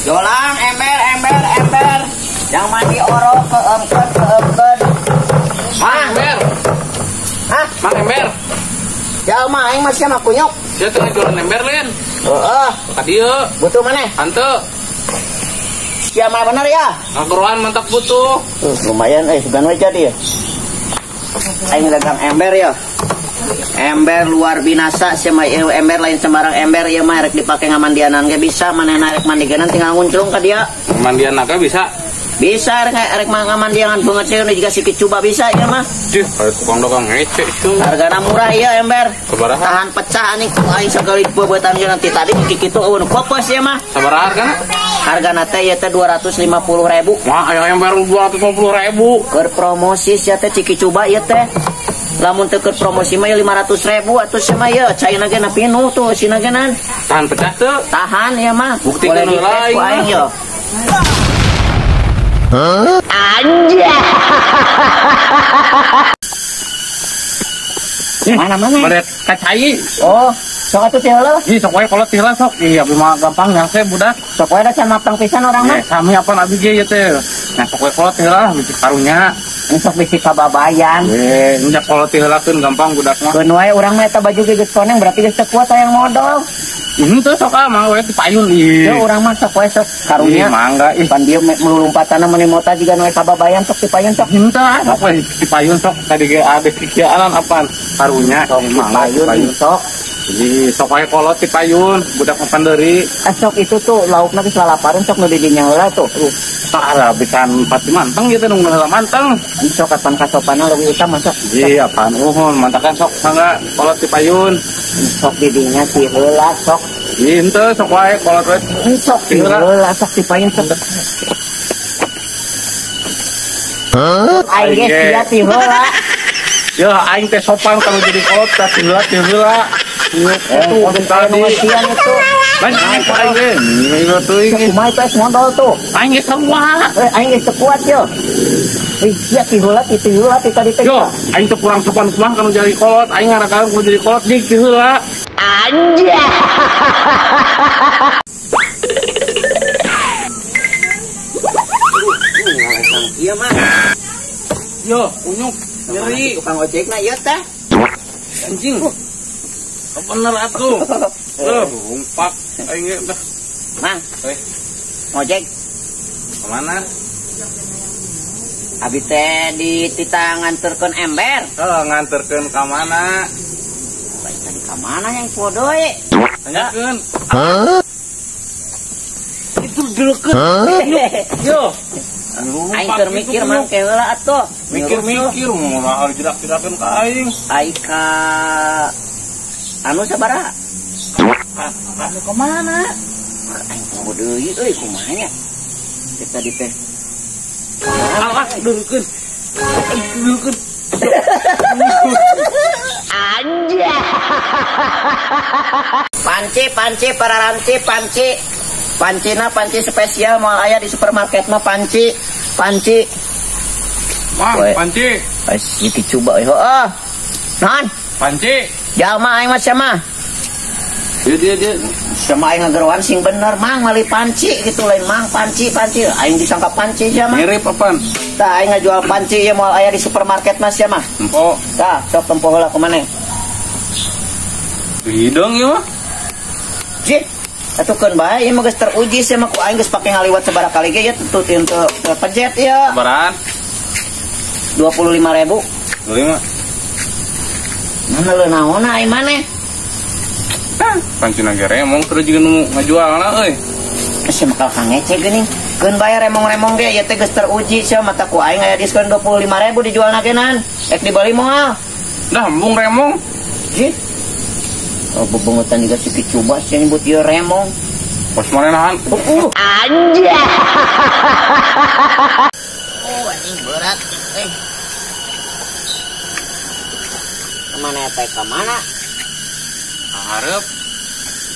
Jolang, ember. Yang mandi orok keempat. Mang ember. Hah? Mang ember. Jalma aing masih sama kunyuk. Dia tengah jualan ember lain. Ka dieu. Butuh mana? Hanteu. Siapa bener ya? Ngageroan mentak butuh. Lumayan segan we jadi ya. Aing dagang ember ya. Ember luar binasa sama ember lain sembarang ember ya mah rek dipake ngamandianan ge bisa manehna rek mandianan tinggal nguncung ka dia. Mandian naga bisa. Bisa rek ngamandianan banget sih juga sikit coba bisa ya mah. Cih, tukang dagang ngece tuh. Hargana murah ya ember. Sabaraha? Tahan pecah nih aing sekali peueutan ge nanti tadi kitu eueun kopos ya mah. Sabaraha hargana? Hargana teh ya teh 250.000. Wah, aya ember 250.000. Keur promosi sia teh ciki coba ya teh. Lamun teu keur promosi mah 500.000 atuh sia mah ya caina ge na pinuh tuh sina genan. Tahan pecah teu? Tahan ya mah. Bukti boleh keun dites ku aing ya. Mana? Baret kacai. Oh, sok atuh teh heula. Ih, sok wae kolot teh lah sok. Iya, mah gampang nya teh budak. Sok wae da can mapang pisan urang mah. Sami apa abi ge ya teh. Nah, sok wae kolot teh lah bisi karunya. Ini sok bisi kababayan. Nya kolot teh heulakeun gampang budak mah. Keun wae urang mah eta baju ge geus koneng berarti geus teu kuat hayang modal. Ini tuh sok mah we dipayun ih. Ya urang mah sok wae sok karunya. Mangga ih. Pan dieu melulumpatana meni mota jiga nu kababayan sok dipayun sok. Henteu sok we dipayun sok tadi ge ade kikieuan apaan karunya sok dipayun sok. Ih, sok wae kolot dipayun budak mah panderi. Sok itu tuh laukna geus lalapareun sok nu di dinya heula tuh. Tara bisan pati manteng gitu nu heula manteng. Sok kapan kasopanna leuwih utama sok. Iya apaan uhun mantakan sok mangga kolot dipayun. Sok di dinya si heula sok. Ih, henteu sok wae kolot we. Sok si heula sok dipayun sok. Aing geus sia ti heula. Ya aing teh sopan kalau jadi kolot teh heula teh heula. Itu tadi itu. Banyak aing ge. Ini teuing. Kumaha teh modal tuh. Aing geus semua. Aing geus kuat yo. Sia ti heula ti heula ti tadi teh. Yo, aing teh kurang sopan semua kalau jadi kolot. Aing ngarakan kalau jadi kolot dik ti heula. Anjay. Iya mah. Yo, unyuk nyeri. Tukang ojek na ieu teh. Anjing. Bener atuh. Umpak aing ge teh. Mang. Ojek. Kemana? Abi teh di tita nganterkeun ember. Nganterkeun ka mana? Baik tadi ka mana yang podoe? Tanyakeun. Itu deukeut. Yo. Aing keur mikir mang ke heula atuh. Mikir-mikir moal jerak-jerakeun ka aing. Ai ka anu sabaraha? Anu ka mana? Aing mau deui euy kumaha nya? Kita di teh. Alah, deukeun. Deukeun. Anjay. Panci para ranci panci. Pancina panci spesial moal aya di supermarket mah panci. Mang, panci. Ais iki coba heuh. Naon? Panci. Jalma aing mah sama. Dia. Sama aing ngageroan sing bener mang mali panci gitu lain mang panci. Aing disangka panci sia mah. Mirip apaan? Tah aing ngajual panci ya moal aya di supermarket mah sia mah. Empok. Tah, sok tempo heula kumaneh. Hidung ya mah. Jih, atukeun bae ieu mah geus teruji sia mah ku aing geus pake ngaliwat sabaraha kali ge ya teu pejet ya. Sabaran? 25.000. 25. Mana leuh naon aing maneh? Panci nage remong terus juga nu ngajualna euy. Sia mah kal ngecek geuning. Keun bayar remong-remong ge ieu teh geus teruji sia mata ku aing aya diskon 25.000 dijualna genan. Ek dibeli moal. Dah embung remong. Jih. Oh, bebungutan juga sikit coba sih nyebut ieu remong. Pos manenahan. Anjay. Oh, anjing berat. Kemana teh ka mana? Hareup.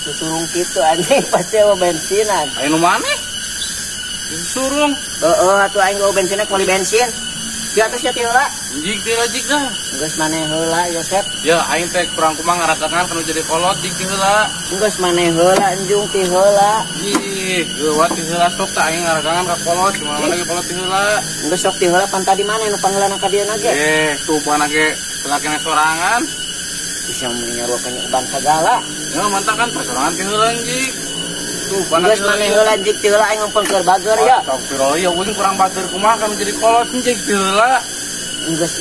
Susurung kitu anjing pasti eueuh bensinan. Aya nu maneh? Surung. Heeh, atuh aing eueuh bensinna kuali bensin. Di atas ya heula. Jig dirajik dah. Geus maneh heula Yosep. Ya aing teh kurang kumaha ngarasakan kana jadi kolot jig heula. Geus maneh heula anjung ti heula. Ih, Geuwat ti heula sok teh aing ngaragangan ka kolot, cuma lagi kolot ti heula. Geus sok ti heula pan tadi mana nu panggilan ka dieu ge? Tuh pana ge selakina sorangan. Bisa menyaruakan uban segala. Ya mantap kan sorangan ti heula anjing. Tuh pana Geus maneh heula jik ti heula aing ngumpul keur bager ya. Astagfirullah, ya uing kurang bager kumaha kan jadi kolot anjing ti heula. Geus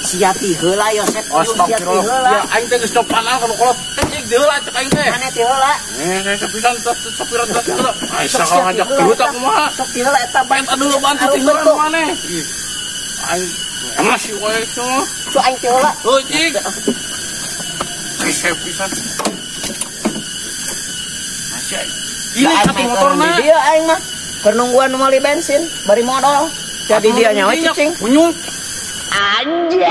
sia ti heula ya set. Astagfirullah. Ya aing teh geus copanan kalau kolot anjing ti heula cek aing teh. Mana ti heula? Sepisan sopiran tos heula. Ai sakal ngajak dulu tak kumaha. Sok ti heula eta Bae aduh bantu ti heula nu maneh. Aing masih wae semua. Su aing ti heula. Oh cik. Sepisan. Masih. Ini satu motorna. Dia aing mah keur nungguan nu meuli bensin bari modal. Jadi dia nyawa cicing. Punyung. Anjay.